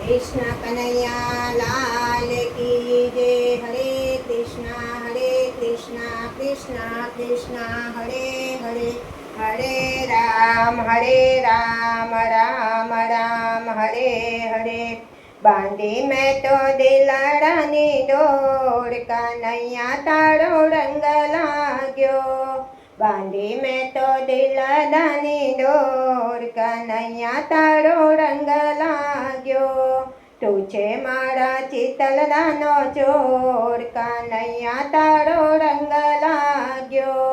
कृष्ण कन्हैया लाल की जय। हरे कृष्णा कृष्णा कृष्णा हरे हरे, हरे राम राम राम हरे हरे। बांधी मैं तो दिलड़ानी डोर, कन्हैया तारो रंग लाग्यो। बांधी मैं तो दिलड़ानी डोर, कन्हैया तारो रंग लाग्यो। તું છે મારા ચિતલડાનો ચોર, કનૈયા તારો રંગ લાગ્યો,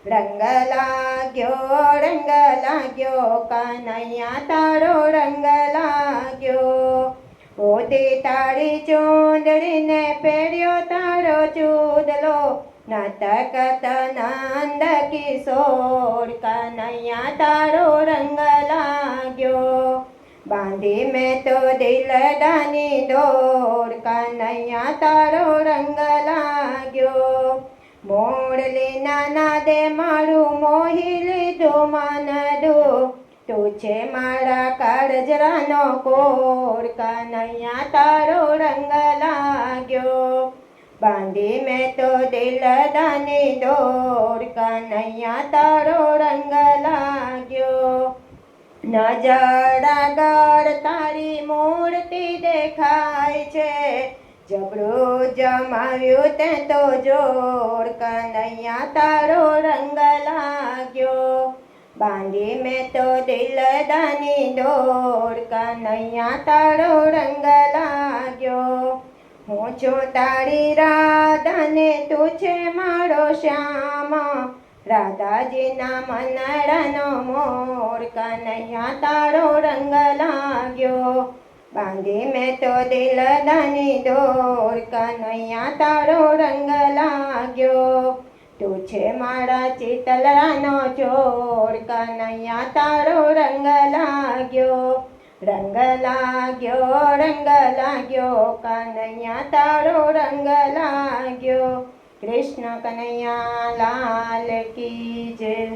રંગ લાગ્યો, રંગ લાગ્યો, કનૈયા તારો રંગ લાગ્યો। પોતે તારી ચૂંદડીને પહેર્યો તારો ચૂદલો, નતકત નંદ કિશોર, કનૈયા તારો રંગ લાગ્યો। बांधी मैं तो दिलडानी डोर, कन्हैया तारो रंग लाग्यो। मोरलीना नादे मारू मोही लीधो मन दो, તું છે મારા કાળજરાનો કોર, કનૈયા તારો રંગ લાગ્યો। બાંધી મેં તો દિલડાની ડોર, કનૈયા તારો રંગ લાગ્યો। નજર આગળ તારી મૂર્તિ દેખાય છે, જબરું જમાવ્યું તે તો જોર, કનૈયા તારો રંગ લાગ્યો। બાંધી મેં તો દિલડાની ડોર, કનૈયા તારો રંગ લાગ્યો। હું છું તારી રાધાને તું છે મારો શ્યામ, રાધાજીના મનડાનો મોર, કનૈયા તારો રંગ લાગ્યો। બાંધી મેં તો દિલડાની ડોર, કનૈયા તારો રંગ લાગ્યો। તું છે મારા ચિતલડાનો ચોર, કનૈયા તારો રંગ લાગ્યો, રંગ લાગ્યો, રંગ લાગ્યો, કનૈયા તારો રંગ લાગ્યો। कृष्ण कन्हैया लाल की जय।